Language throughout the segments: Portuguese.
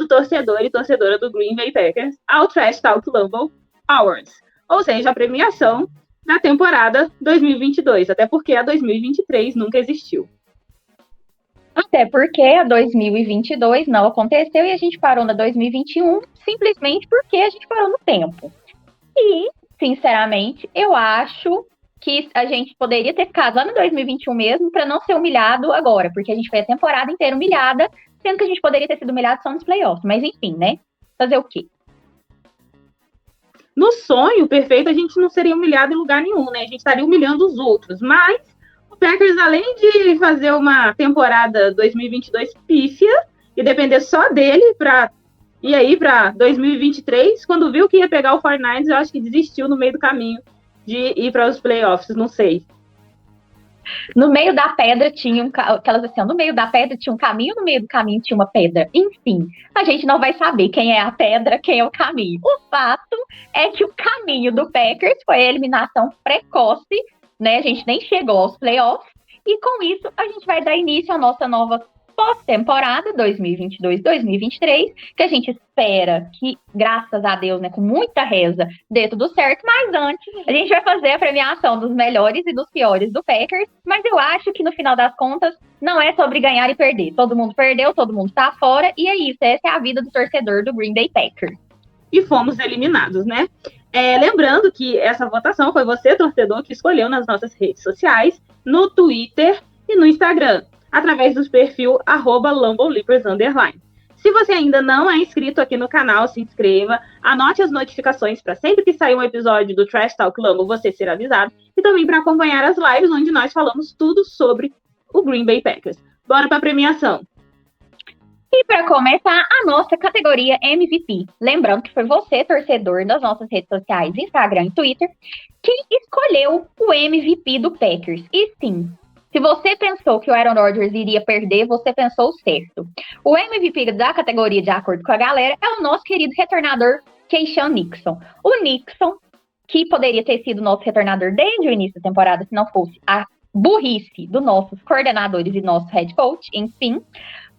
querido torcedor e torcedora do Green Bay Packers ao Trash Talk Lambeau Awards, ou seja, a premiação da temporada 2022, até porque a 2023 nunca existiu. Até porque a 2022 não aconteceu e a gente parou na 2021 simplesmente porque a gente parou no tempo. E, sinceramente, eu acho que a gente poderia ter ficado lá no 2021 mesmo para não ser humilhado agora, porque a gente foi a temporada inteira humilhada, sendo que a gente poderia ter sido humilhado só nos playoffs. Mas enfim, né? Fazer o quê? No sonho perfeito, a gente não seria humilhado em lugar nenhum, né? A gente estaria humilhando os outros. Mas o Packers, além de fazer uma temporada 2022 pífia e depender só dele para ir aí para 2023, quando viu que ia pegar o 49ers, eu acho que desistiu no meio do caminho de ir para os playoffs, não sei. No meio da pedra tinha aquelas assim, no meio da pedra tinha um caminho, no meio do caminho tinha uma pedra. Enfim, a gente não vai saber quem é a pedra, quem é o caminho. O fato é que o caminho do Packers foi a eliminação precoce, né? A gente nem chegou aos playoffs. E com isso, a gente vai dar início à nossa nova pós-temporada 2022-2023, que a gente espera que, graças a Deus, né, com muita reza, dê tudo certo, mas antes a gente vai fazer a premiação dos melhores e dos piores do Packers, mas eu acho que no final das contas não é sobre ganhar e perder. Todo mundo perdeu, todo mundo tá fora, e é isso, essa é a vida do torcedor do Green Bay Packers. E fomos eliminados, né? Lembrando que essa votação foi você, torcedor, que escolheu nas nossas redes sociais, no Twitter e no Instagram, através do perfil @LambeauLeapers_. Se você ainda não é inscrito aqui no canal, se inscreva, anote as notificações para sempre que sair um episódio do Trash Talk Lambeau você ser avisado, e também para acompanhar as lives onde nós falamos tudo sobre o Green Bay Packers. Bora para a premiação! E para começar, a nossa categoria MVP. Lembrando que foi você, torcedor das nossas redes sociais, Instagram e Twitter, quem escolheu o MVP do Packers. E sim, se você pensou que o Aaron Rodgers iria perder, você pensou certo. O MVP da categoria, de acordo com a galera, é o nosso querido retornador Keisean Nixon. O Nixon, que poderia ter sido nosso retornador desde o início da temporada, se não fosse a burrice dos nossos coordenadores e nosso head coach, enfim.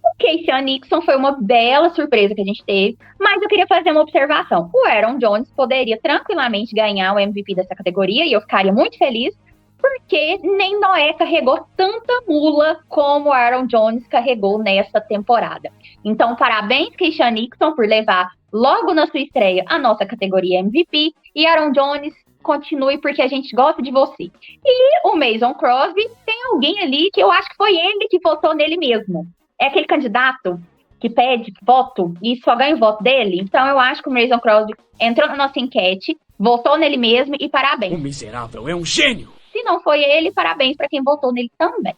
O Keisean Nixon foi uma bela surpresa que a gente teve, mas eu queria fazer uma observação. O Aaron Jones poderia tranquilamente ganhar o MVP dessa categoria e eu ficaria muito feliz, porque nem Noé carregou tanta mula como o Aaron Jones carregou nessa temporada. Então, parabéns, Keisean Nixon, por levar logo na sua estreia a nossa categoria MVP. E Aaron Jones, continue porque a gente gosta de você. E o Mason Crosby, tem alguém ali que eu acho que foi ele que votou nele mesmo. É aquele candidato que pede voto e só ganha o voto dele. Então, eu acho que o Mason Crosby entrou na nossa enquete, votou nele mesmo e parabéns. O miserável é um gênio! Se não foi ele, parabéns para quem votou nele também.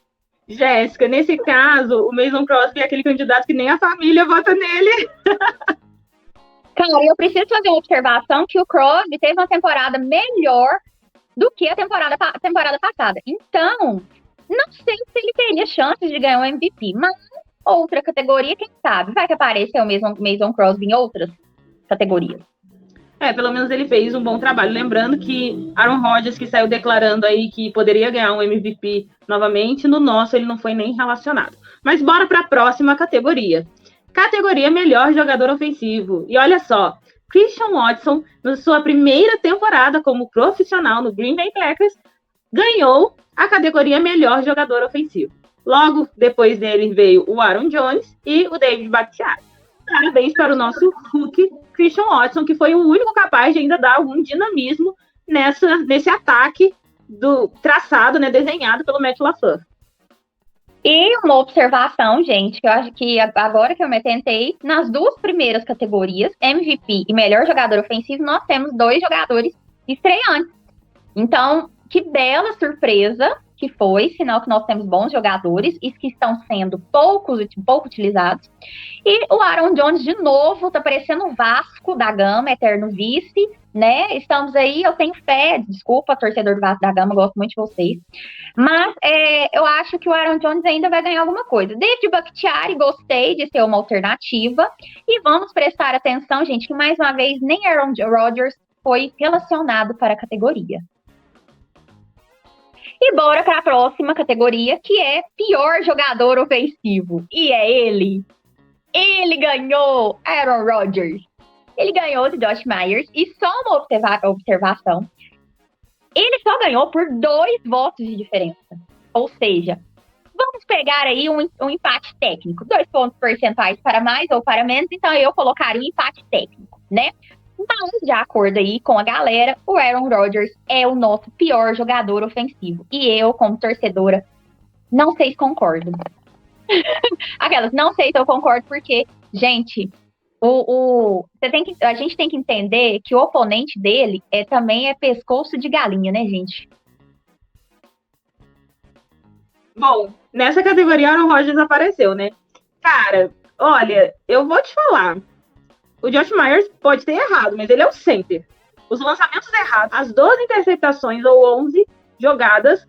Jéssica, nesse caso, o Mason Crosby é aquele candidato que nem a família vota nele. Cara, eu preciso fazer uma observação que o Crosby teve uma temporada melhor do que a temporada passada. Então, não sei se ele teria chances de ganhar um MVP, mas outra categoria, quem sabe? Vai que apareça o Mason Crosby em outras categorias. Pelo menos ele fez um bom trabalho. Lembrando que Aaron Rodgers, que saiu declarando aí que poderia ganhar um MVP novamente, no nosso ele não foi nem relacionado. Mas bora para a próxima categoria. Categoria Melhor Jogador Ofensivo. E olha só, Christian Watson, na sua primeira temporada como profissional no Green Bay Packers, ganhou a categoria Melhor Jogador Ofensivo. Logo depois dele veio o Aaron Jones e o David Bakhtiari. Parabéns para o nosso rookie Christian Watson, que foi o único capaz de ainda dar algum dinamismo nesse ataque do traçado, né, desenhado pelo Matt LaFleur. E uma observação, gente, que eu acho que agora que eu me atentei, nas duas primeiras categorias, MVP e melhor jogador ofensivo, nós temos 2 jogadores estreantes. Então, que bela surpresa que foi, sinal que nós temos bons jogadores e que estão sendo pouco utilizados. E o Aaron Jones, de novo, tá parecendo o Vasco da Gama, eterno vice, né? Estamos aí, eu tenho fé, desculpa, torcedor do Vasco da Gama, gosto muito de vocês. Mas eu acho que o Aaron Jones ainda vai ganhar alguma coisa. David Bakhtiari, gostei de ser uma alternativa. E vamos prestar atenção, gente, que mais uma vez nem Aaron Rodgers foi relacionado para a categoria. E bora para a próxima categoria, que é pior jogador ofensivo. E é ele, Ele ganhou Aaron Rodgers. Ele ganhou de Josh Myers. E só uma observação. Ele só ganhou por 2 votos de diferença. Ou seja, vamos pegar aí um empate técnico. 2 pontos percentuais para mais ou para menos. Então eu colocaria um empate técnico, né? Mas, de acordo aí com a galera, o Aaron Rodgers é o nosso pior jogador ofensivo. E eu, como torcedora, não sei se concordo. Aquelas, não sei se eu concordo, porque, gente, a gente tem que entender que o oponente dele também é pescoço de galinha, né, gente? Bom, nessa categoria, Aaron Rodgers apareceu, né? Cara, olha, eu vou te falar. O Josh Myers pode ter errado, mas ele é o center. Os lançamentos errados, as 12 interceptações ou 11 jogadas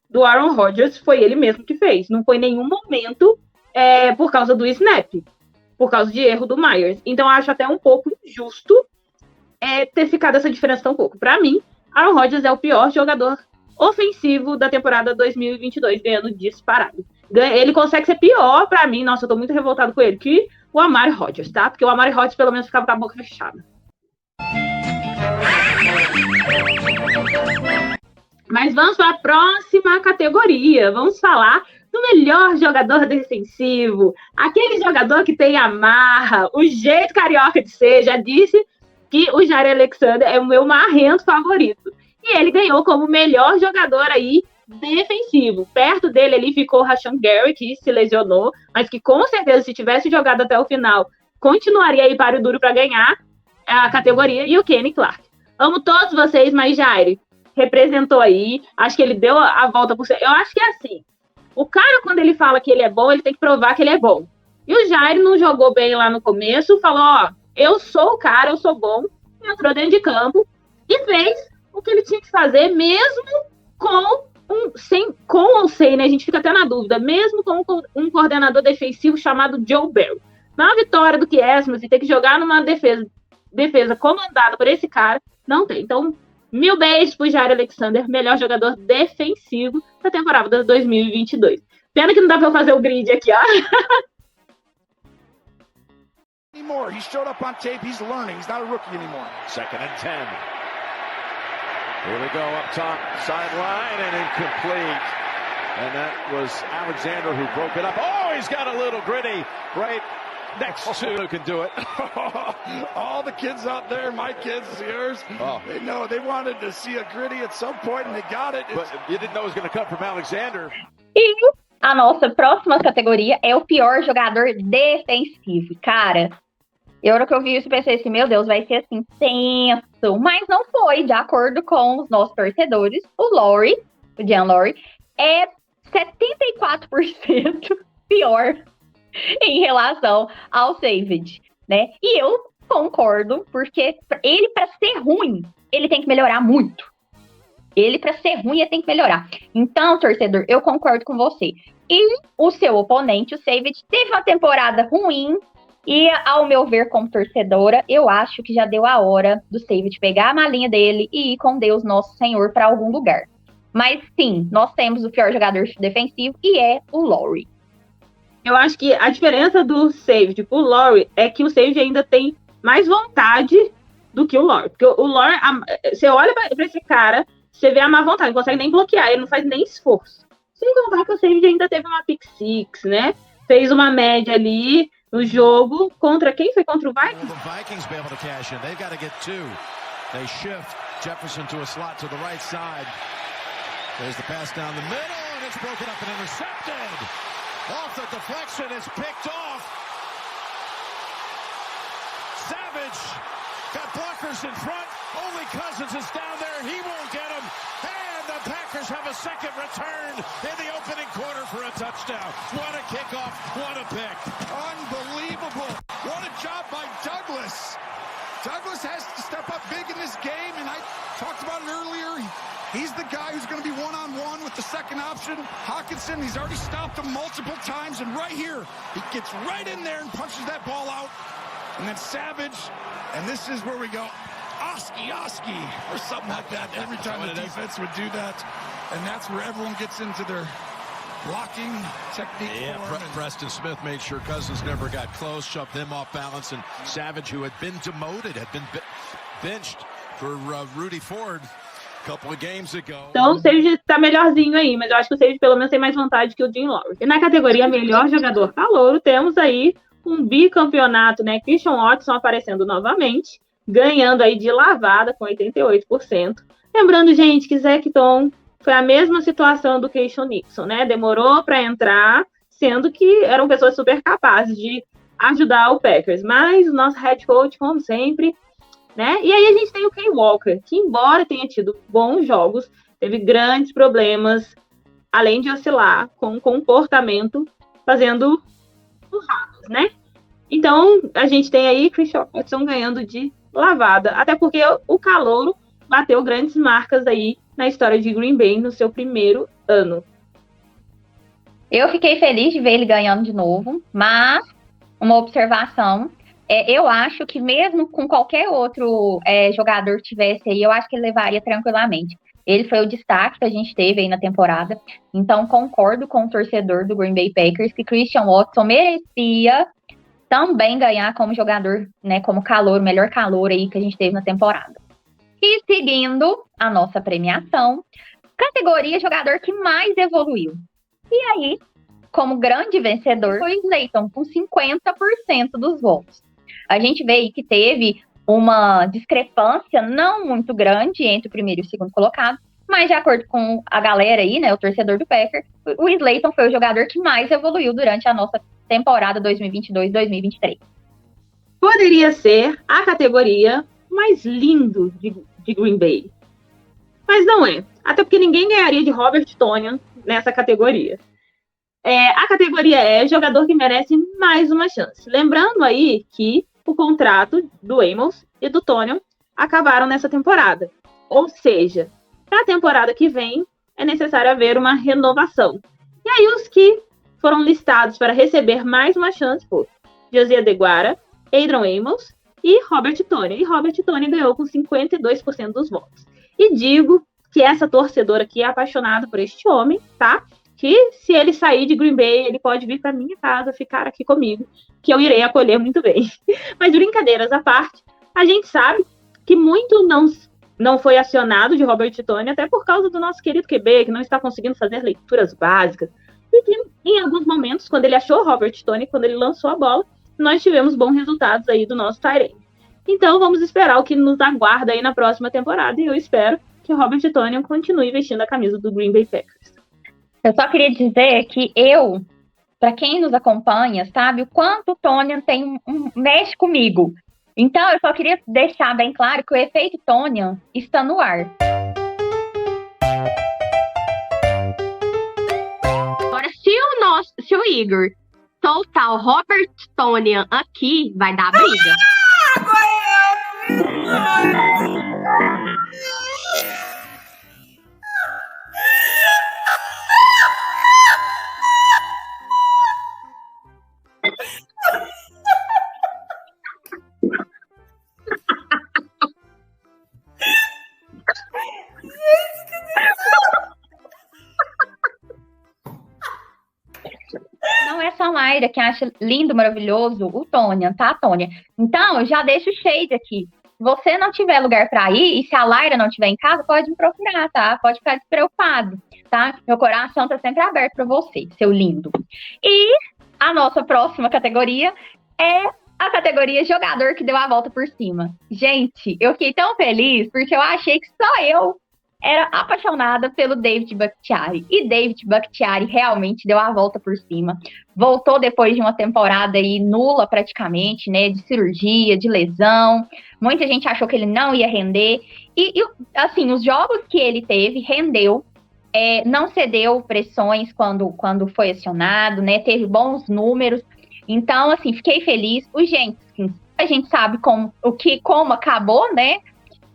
do Aaron Rodgers foi ele mesmo que fez. Não foi em nenhum momento por causa do snap, por causa de erro do Myers. Então, acho até um pouco injusto ter ficado essa diferença tão pouco. Para mim, Aaron Rodgers é o pior jogador ofensivo da temporada 2022, ganhando disparado. Ele consegue ser pior para mim, nossa, eu tô muito revoltado com ele, que o Amari Rodgers, tá? Porque o Amari Rodgers pelo menos ficava com a boca fechada. Mas vamos para a próxima categoria. Vamos falar do melhor jogador defensivo. Aquele jogador que tem a marra, o jeito carioca de ser. Já disse que o Jair Alexander é o meu marrento favorito. E ele ganhou como melhor jogador aí defensivo. Perto dele ali ficou o Rashan Gary, que se lesionou, mas que com certeza, se tivesse jogado até o final, continuaria aí para o duro para ganhar a categoria. E o Kenny Clark. Amo todos vocês, mas Jair representou aí. Acho que ele deu a volta por cima. Eu acho que é assim. O cara, quando ele fala que ele é bom, ele tem que provar que ele é bom. E o Jair não jogou bem lá no começo, falou, ó, eu sou o cara, eu sou bom, entrou dentro de campo e fez o que ele tinha que fazer, mesmo com ou sem, né? A gente fica até na dúvida, mesmo com um coordenador defensivo chamado Joe Barry. Na vitória do Kiesmas e ter que jogar numa defesa comandada por esse cara, não tem. Então, 1000 beijos pro Jair Alexander, melhor jogador defensivo da temporada 2022. Pena que não dá pra eu fazer o grid aqui, ó. He showed up on tape. He's learning. He's not a rookie anymore. 2nd and 10. Here we go up top, sideline, and incomplete. And that was Alexander who broke it up. Oh, he's got a little gritty right next to who can do it. All the kids out there, my kids, yours, they know they wanted to see a gritty at some point, and they got it. But you didn't know it was going to come from Alexander. E a nossa próxima categoria é o pior jogador defensivo. Cara, eu, na hora que eu vi isso, pensei assim, meu Deus, vai ser assim, tenso. Mas não foi, de acordo com os nossos torcedores. O Jan Lowry, é 74% pior em relação ao Savage, né? E eu concordo, porque ele, para ser ruim, ele tem que melhorar muito. Ele, para ser ruim, ele tem que melhorar. Então, torcedor, eu concordo com você. E o seu oponente, o Savage, teve uma temporada ruim. E, ao meu ver, como torcedora, eu acho que já deu a hora do Savage pegar a malinha dele e ir com Deus Nosso Senhor para algum lugar. Mas, sim, nós temos o pior jogador defensivo e é o Lowry. Eu acho que a diferença do Savage pro Lowry é que o Savage ainda tem mais vontade do que o Lowry. Porque o Lowry, você olha pra esse cara, você vê a má vontade, não consegue nem bloquear, ele não faz nem esforço. Sem contar que o Savage ainda teve uma pick six, né? Fez uma média ali no jogo contra quem? Foi contra o Vikings? The Vikings be able to cash in. They've got to get 2. They shift Jefferson to a slot to the right side. There's the pass down the middle, and it's broken up and intercepted. Off the deflection, it's picked off. Savage got blockers in front. Only Cousins is down there. He won't get him. And the Packers have a second return in the opening quarter for a touchdown. What a kickoff. What a pick. Unbelievable. What a job by Douglas. Douglas has to step up big in this game, and I talked about it earlier. He's the guy who's going to be one-on-one with the second option. Hawkinson, he's already stopped him multiple times, and right here, he gets right in there and punches that ball out. And then Savage, and this is where we go, Oski, or something like that. Every time the defense would do that, and that's where everyone gets into their blocking technique. Yeah, Preston Smith made sure Cousins never got close, shoved him off balance, and Savage, who had been demoted, had been benched for Rudy Ford a couple of games ago. Então o Sage tá melhorzinho aí, mas eu acho que o Sage pelo menos tem mais vontade que o Dean Lowry. E na categoria melhor jogador calouro, temos aí um bicampeonato, né? Christian Watson aparecendo novamente, ganhando aí de lavada com 88%. Lembrando, gente, que Zecton foi a mesma situação do Keishon Nixon, né? Demorou para entrar, sendo que eram pessoas super capazes de ajudar o Packers. Mas o nosso head coach, como sempre, né? E aí a gente tem o Kay Walker, que embora tenha tido bons jogos, teve grandes problemas, além de oscilar com o comportamento, fazendo ratos, né? Então, a gente tem aí Christian Watson ganhando de lavada, até porque o calouro bateu grandes marcas aí na história de Green Bay no seu primeiro ano. Eu fiquei feliz de ver ele ganhando de novo, mas uma observação, eu acho que mesmo com qualquer outro jogador que tivesse aí, eu acho que ele levaria tranquilamente. Ele foi o destaque que a gente teve aí na temporada, então concordo com o torcedor do Green Bay Packers que Christian Watson merecia também ganhar como jogador, né, como calor, melhor calor aí que a gente teve na temporada. E seguindo a nossa premiação, categoria jogador que mais evoluiu. E aí, como grande vencedor, foi Slayton, com 50% dos votos. A gente vê aí que teve uma discrepância não muito grande entre o primeiro e o segundo colocado, mas de acordo com a galera aí, né, o torcedor do Packers, o Slayton foi o jogador que mais evoluiu durante a nossa temporada 2022-2023. Poderia ser a categoria mais lindo de Green Bay. Mas não é. Até porque ninguém ganharia de Robert Tonyan nessa categoria. A categoria é jogador que merece mais uma chance. Lembrando aí que o contrato do Amos e do Tonyan acabaram nessa temporada. Ou seja, para a temporada que vem é necessário haver uma renovação. E aí os que foram listados para receber mais uma chance foram Josiah DeGuara, Adrian Amos e Robert Tonyan. E Robert Tonyan ganhou com 52% dos votos. E digo que essa torcedora aqui é apaixonada por este homem, tá? Que se ele sair de Green Bay, ele pode vir para minha casa, ficar aqui comigo, que eu irei acolher muito bem. Mas brincadeiras à parte, a gente sabe que muito não foi acionado de Robert Tonyan, até por causa do nosso querido QB, que não está conseguindo fazer leituras básicas. E que em alguns momentos, quando ele achou Robert Tonyan, quando ele lançou a bola, nós tivemos bons resultados aí do nosso tight end. Então vamos esperar o que nos aguarda aí na próxima temporada, e eu espero que Robert Tonyan continue vestindo a camisa do Green Bay Packers. Eu só queria dizer que para quem nos acompanha, sabe o quanto o Tonyan mexe comigo. Então, eu só queria deixar bem claro que o efeito Tonyan está no ar. Agora, se o Igor soltar o Robert Tonyan aqui, vai dar briga. Não é só a Mayra que acha lindo, maravilhoso o Tonyan, tá, Tonyan? Então, eu já deixo o shade aqui. Se você não tiver lugar para ir, e se a Lyra não estiver em casa, pode me procurar, tá? Pode ficar despreocupado, tá? Meu coração tá sempre aberto para você, seu lindo. E a nossa próxima categoria é a categoria jogador que deu a volta por cima. Gente, eu fiquei tão feliz porque eu achei que só eu era apaixonada pelo David Bakhtiari. E David Bakhtiari realmente deu a volta por cima. Voltou depois de uma temporada aí nula praticamente, né? De cirurgia, de lesão. Muita gente achou que ele não ia render. E assim, os jogos que ele teve, rendeu. Não cedeu pressões quando foi acionado, né? Teve bons números. Então, assim, fiquei feliz. O Jenkins, a gente sabe como acabou, né?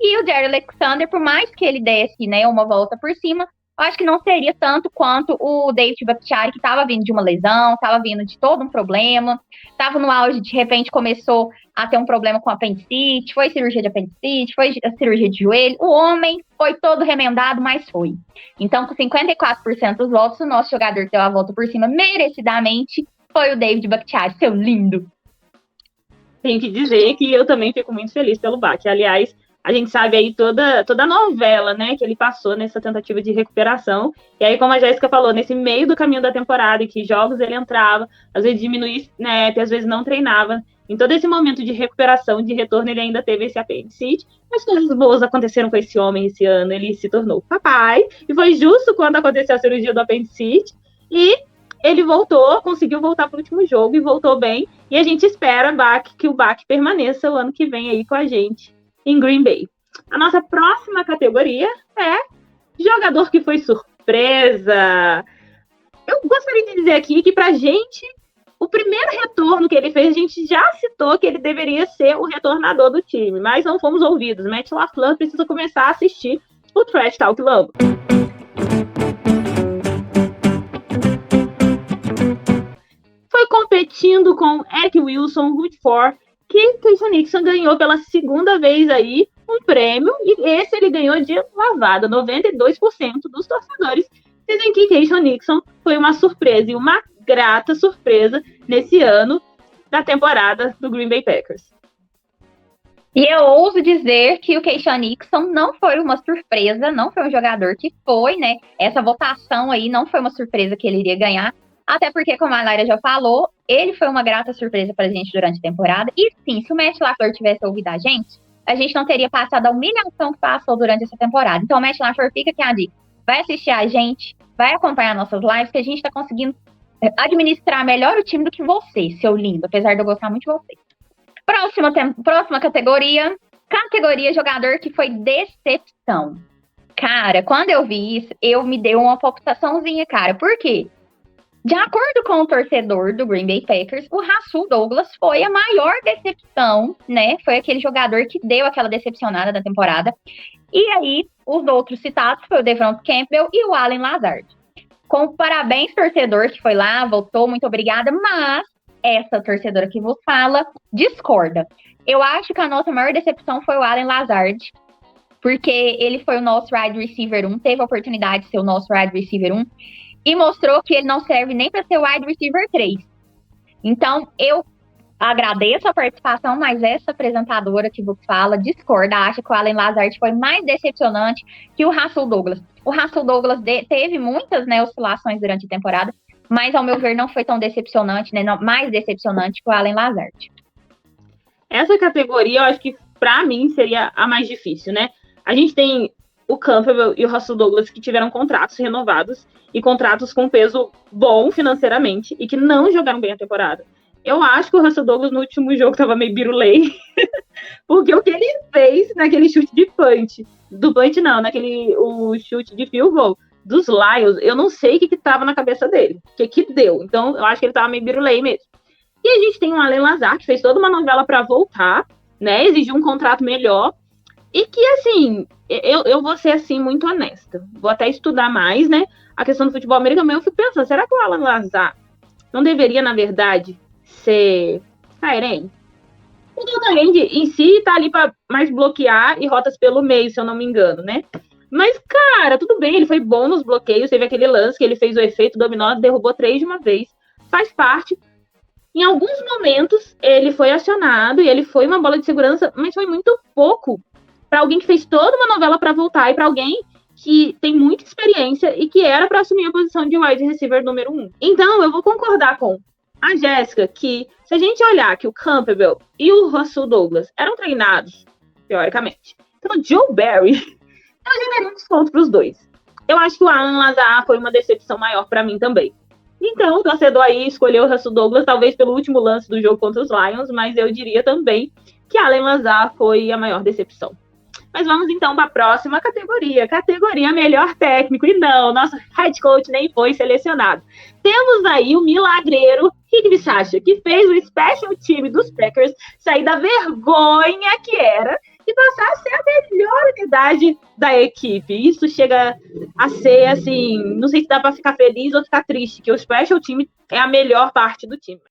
E o Jaire Alexander, por mais que ele desse, né, uma volta por cima, eu acho que não seria tanto quanto o David Bakhtiari, que estava vindo de uma lesão, estava vindo de todo um problema, estava no auge, de repente começou a ter um problema com apendicite, foi cirurgia de apendicite, foi cirurgia de joelho. O homem foi todo remendado, mas foi. Então, com 54% dos votos, o nosso jogador que deu a volta por cima merecidamente foi o David Bakhtiari, seu lindo. Tenho que dizer que eu também fico muito feliz pelo Bak. Aliás, a gente sabe aí toda a novela, né, que ele passou nessa tentativa de recuperação. E aí, como a Jéssica falou, nesse meio do caminho da temporada, em que jogos ele entrava, às vezes diminuía snap, às vezes não treinava. Em todo esse momento de recuperação, de retorno, ele ainda teve esse apendicite. Mas coisas boas aconteceram com esse homem esse ano. Ele se tornou papai. E foi justo quando aconteceu a cirurgia do apendicite. E ele voltou, conseguiu voltar para o último jogo e voltou bem. E a gente espera que o Bak permaneça o ano que vem aí com a gente em Green Bay. A nossa próxima categoria é jogador que foi surpresa. Eu gostaria de dizer aqui que pra gente, o primeiro retorno que ele fez, a gente já citou que ele deveria ser o retornador do time, mas não fomos ouvidos. Matt LaFleur precisa começar a assistir o Trash Talk Lambo. Foi competindo com Eric Wilson, Ruth Ford, que Keisean Nixon ganhou pela segunda vez aí um prêmio, e esse ele ganhou de lavada. 92% dos torcedores dizem que Keisean Nixon foi uma surpresa, e uma grata surpresa nesse ano da temporada do Green Bay Packers. E eu ouso dizer que o Keisean Nixon não foi uma surpresa, não foi um jogador que foi, né? Essa votação aí não foi uma surpresa que ele iria ganhar. Até porque, como a Laira já falou, ele foi uma grata surpresa pra gente durante a temporada. E sim, se o Matt LaFleur tivesse ouvido a gente não teria passado a humilhação que passou durante essa temporada. Então, Matt LaFleur, fica aqui a dica. Vai assistir a gente, vai acompanhar nossas lives, que a gente tá conseguindo administrar melhor o time do que você, seu lindo. Apesar de eu gostar muito de você. Próxima categoria jogador que foi decepção. Cara, quando eu vi isso, eu me dei uma palpitaçãozinha, cara. Por quê? De acordo com o torcedor do Green Bay Packers, o Rasul Douglas foi a maior decepção, né? Foi aquele jogador que deu aquela decepcionada da temporada. E aí, os outros citados foi o Devon Campbell e o Allen Lazard. Com parabéns, torcedor, que foi lá, voltou, muito obrigada, mas essa torcedora que vos fala discorda. Eu acho que a nossa maior decepção foi o Allen Lazard, porque ele foi o nosso wide receiver 1, teve a oportunidade de ser o nosso wide receiver 1, e mostrou que ele não serve nem para ser wide receiver 3. Então, eu agradeço a participação, mas essa apresentadora que vos fala discorda, acha que o Allen Lazard foi mais decepcionante que o Rasul Douglas. O Rasul Douglas teve muitas, né, oscilações durante a temporada, mas, ao meu ver, não foi tão decepcionante, né, não, mais decepcionante que o Allen Lazard. Essa categoria, eu acho que, para mim, seria a mais difícil, né? A gente tem o Campbell e o Rasul Douglas que tiveram contratos renovados e contratos com peso bom financeiramente e que não jogaram bem a temporada. Eu acho que o Rasul Douglas no último jogo estava meio birulei, porque o que ele fez naquele chute de punch, o chute de field goal dos Lions, eu não sei o que estava na cabeça dele, o que deu. Então, eu acho que ele estava meio birulei mesmo. E a gente tem o Allen Lazard, que fez toda uma novela para voltar, né, exigiu um contrato melhor, e que, assim, eu vou ser, assim, muito honesta. Vou até estudar mais, né, a questão do futebol americano, mas eu fico pensando, será que o Allen Lazard não deveria, na verdade, ser Tyrande? Porque o Tyrande em si tá ali para mais bloquear e rotas pelo meio, se eu não me engano, né? Mas, cara, tudo bem, ele foi bom nos bloqueios, teve aquele lance que ele fez o efeito dominó, derrubou 3 de uma vez, faz parte. Em alguns momentos, ele foi acionado e ele foi uma bola de segurança, mas foi muito pouco para alguém que fez toda uma novela para voltar e para alguém que tem muita experiência e que era para assumir a posição de wide receiver número 1. Então, eu vou concordar com a Jéssica que, se a gente olhar que o Campbell e o Rasul Douglas eram treinados, teoricamente, então o Joe Barry, eu já daria um desconto para os dois. Eu acho que o Allen Lazard foi uma decepção maior para mim também. Então, o torcedor aí escolheu o Rasul Douglas, talvez pelo último lance do jogo contra os Lions, mas eu diria também que Allen Lazard foi a maior decepção. Mas vamos então para a próxima categoria. Categoria melhor técnico. E não, nosso head coach nem foi selecionado. Temos aí o milagreiro Rick Bisaccia, que fez o special team dos Packers sair da vergonha que era e passar a ser a melhor unidade da equipe. Isso chega a ser, assim, não sei se dá para ficar feliz ou ficar triste, que o Special Team é a melhor parte do time.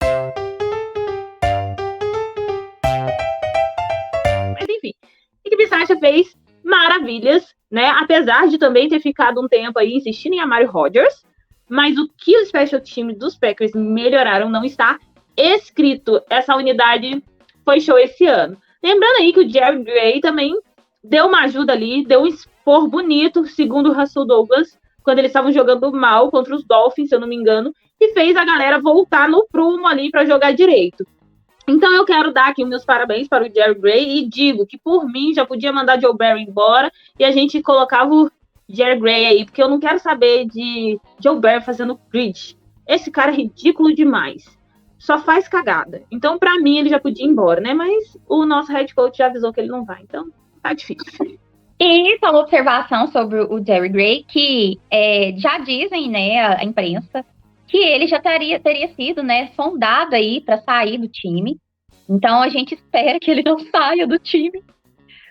Mas enfim, Nick Bisaccia fez maravilhas, né? Apesar de também ter ficado um tempo aí insistindo em Amari Rodgers, mas o que o Special Team dos Packers melhoraram não está escrito. Essa unidade foi show esse ano. Lembrando aí que o Jerry Gray também deu uma ajuda ali, deu um expor bonito, segundo o Russell Douglas, quando eles estavam jogando mal contra os Dolphins, se eu não me engano, e fez a galera voltar no prumo ali para jogar direito. Então eu quero dar aqui meus parabéns para o Jerry Gray e digo que por mim já podia mandar Joe Barry embora e a gente colocava o Jerry Gray aí, porque eu não quero saber de Joe Barry fazendo grid. Esse cara é ridículo demais. Só faz cagada. Então, para mim, ele já podia ir embora, né? Mas o nosso head coach já avisou que ele não vai. Então, tá difícil. E só uma observação sobre o Jerry Gray, que já dizem, né, a imprensa, que ele já teria sido, né, sondado aí para sair do time. Então, a gente espera que ele não saia do time.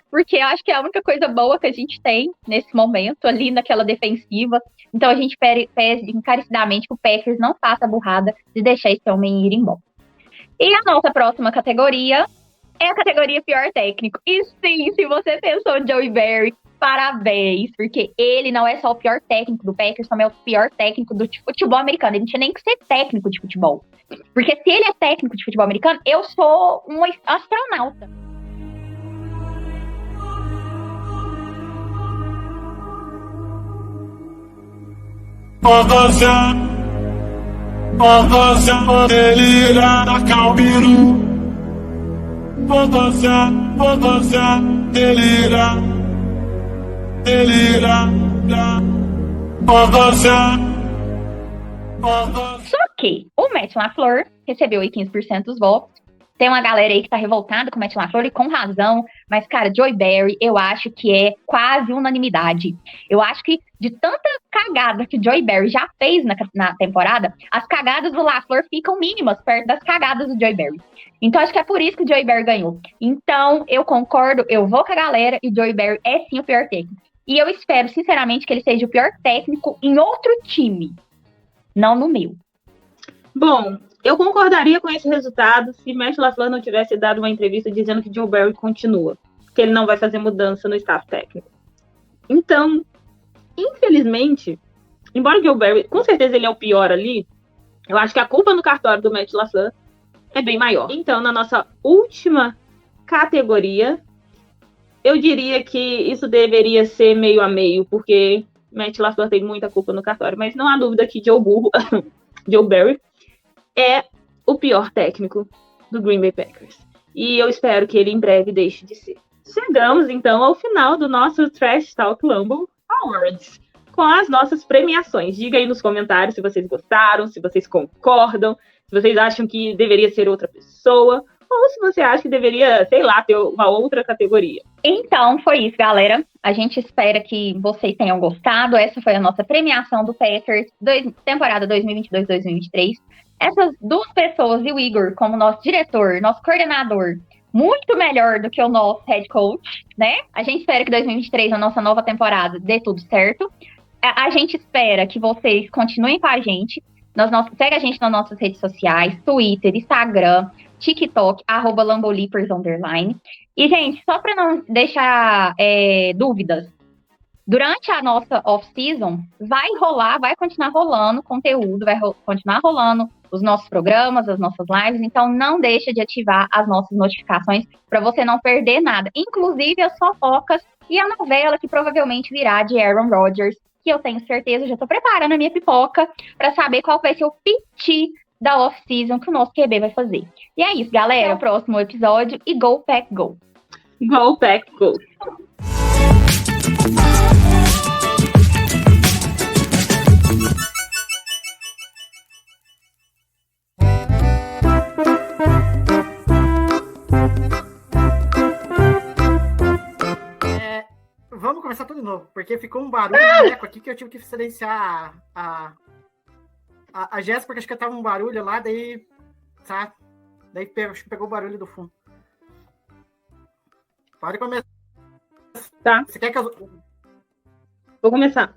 Porque eu acho que é a única coisa boa que a gente tem nesse momento, ali naquela defensiva. Então a gente pede encarecidamente que o Packers não faça a burrada de deixar esse homem ir embora. E a nossa próxima categoria é a categoria pior técnico. E sim, se você pensou em Joey Barry, parabéns, porque ele não é só o pior técnico do Packers, também é o pior técnico do futebol americano. Ele não tinha nem que ser técnico de futebol. Porque se ele é técnico de futebol americano, eu sou um astronauta. Só que o Matt LaFleur recebeu aí 15% dos votos. Tem uma galera aí que tá revoltada com o Matt LaFleur e com razão. Mas, cara, Joey Barry, eu acho que é quase unanimidade. Eu acho que de tanta cagada que o Joey Barry já fez na temporada, as cagadas do LaFleur ficam mínimas perto das cagadas do Joey Barry. Então, acho que é por isso que o Joey Barry ganhou. Então, eu concordo, eu vou com a galera e o Joey Barry é sim o pior técnico. E eu espero, sinceramente, que ele seja o pior técnico em outro time, não no meu. Bom, eu concordaria com esse resultado se Matt LaFleur não tivesse dado uma entrevista dizendo que Joe Barry continua, que ele não vai fazer mudança no staff técnico. Então, infelizmente, embora o Joe Barry, com certeza ele é o pior ali, eu acho que a culpa no cartório do Matt LaFleur é bem maior. Então, na nossa última categoria, eu diria que isso deveria ser meio a meio, porque Matt LaFleur tem muita culpa no cartório, mas não há dúvida que Joe Barry é o pior técnico do Green Bay Packers. E eu espero que ele em breve deixe de ser. Chegamos, então, ao final do nosso Trash Talk Lambeau Awards, com as nossas premiações. Diga aí nos comentários se vocês gostaram, se vocês concordam, se vocês acham que deveria ser outra pessoa, ou se você acha que deveria, sei lá, ter uma outra categoria. Então, foi isso, galera. A gente espera que vocês tenham gostado. Essa foi a nossa premiação do Packers, temporada 2022-2023. Essas duas pessoas e o Igor como nosso diretor, nosso coordenador, muito melhor do que o nosso head coach, né? A gente espera que 2023, a nossa nova temporada, dê tudo certo. A gente espera que vocês continuem com a gente. Segue a gente nas nossas redes sociais, Twitter, Instagram, TikTok, @LamboLeapers_. E, gente, só para não deixar dúvidas, durante a nossa off-season, vai continuar rolando conteúdo, vai continuar rolando os nossos programas, as nossas lives, então não deixa de ativar as nossas notificações para você não perder nada, inclusive as fofocas e a novela que provavelmente virá de Aaron Rodgers, que eu tenho certeza, já estou preparando a minha pipoca para saber qual vai ser o piti da off-season que o nosso QB vai fazer. E é isso, galera, até o próximo episódio e Go Pack Go! Go Pack Go! Vamos começar tudo de novo, porque ficou um barulho de eco aqui que eu tive que silenciar a Jéssica, porque acho que tava um barulho lá, daí, tá? Daí pegou o barulho do fundo. Pode começar. Tá. Você quer que eu... Vou começar.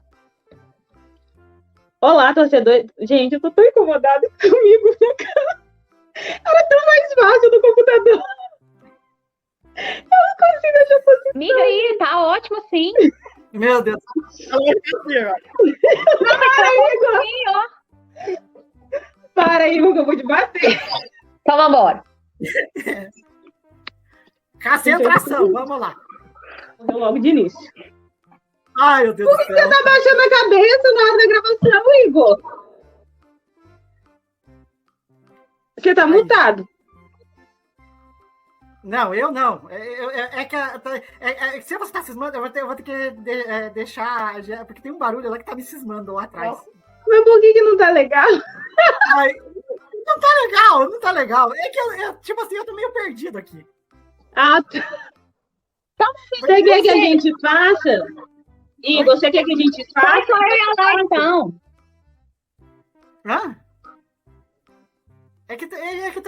Olá, torcedor. Gente, eu tô tão incomodada comigo. Era tão mais fácil no computador. Eu não consigo achar posição. Miga aí, tá ótimo sim. Meu Deus. Sim, ó. Para aí, Hugo, eu vou te bater. Então vambora. Concentração, vamos lá. Morreu logo de início. Ai, meu Deus do céu. Você tá baixando a cabeça na hora da gravação, Igor. Você tá mutado. Não, eu não. Se você tá cismando, eu vou ter que deixar. Porque tem um barulho lá que tá me cismando lá atrás. Mas por que não tá legal? Ai, não tá legal, não tá legal. É que tipo assim, eu tô meio perdido aqui. Ah, você quer que a gente faça? Igor, você quer que a gente faça? Vai lá então. Hã? É que,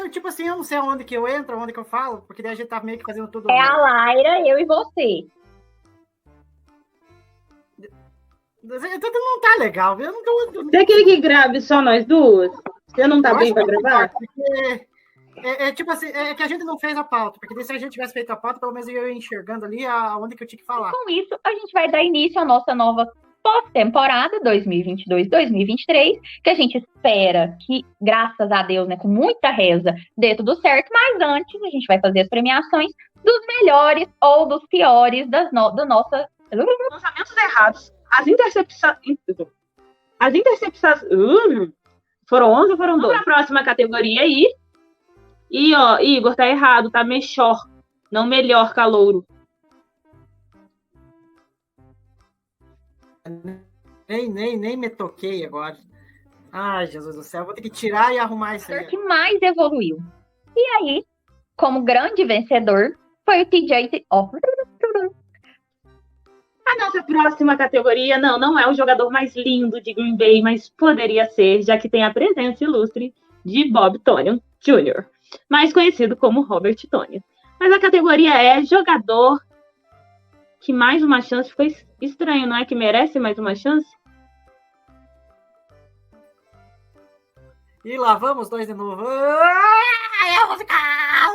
tipo assim, eu não sei onde que eu entro, onde que eu falo, porque daí a gente tá meio que fazendo tudo. É a Laira, eu e você. Tudo não tá legal. Eu não tô. Você quer que grave só nós duas? Você não tá bem pra gravar? Porque tipo assim, é que a gente não fez a pauta, porque se a gente tivesse feito a pauta, pelo menos eu ia enxergando ali aonde que eu tinha que falar. Com isso, a gente vai dar início à nossa nova pós-temporada 2022-2023, que a gente espera que, graças a Deus, né, com muita reza, dê tudo certo, mas antes a gente vai fazer as premiações dos melhores ou dos piores da nossa... Lançamentos errados. As interceptações... Foram 11 ou foram 12? Vamos pra próxima categoria aí. E, ó, Igor, tá errado, tá melhor. Não melhor, calouro. Nem me toquei agora. Ai, Jesus do céu, vou ter que tirar e arrumar isso aí. Que mais evoluiu. E aí, como grande vencedor, foi o TJ... A nossa próxima categoria, não é o jogador mais lindo de Green Bay, mas poderia ser, já que tem a presença ilustre de Bob Tonyan Jr., mais conhecido como Robert Tonyan. Mas a categoria é jogador que mais uma chance. Foi estranho, não é? Que merece mais uma chance? E lá vamos, 2 de novo. Ai, eu vou ficar...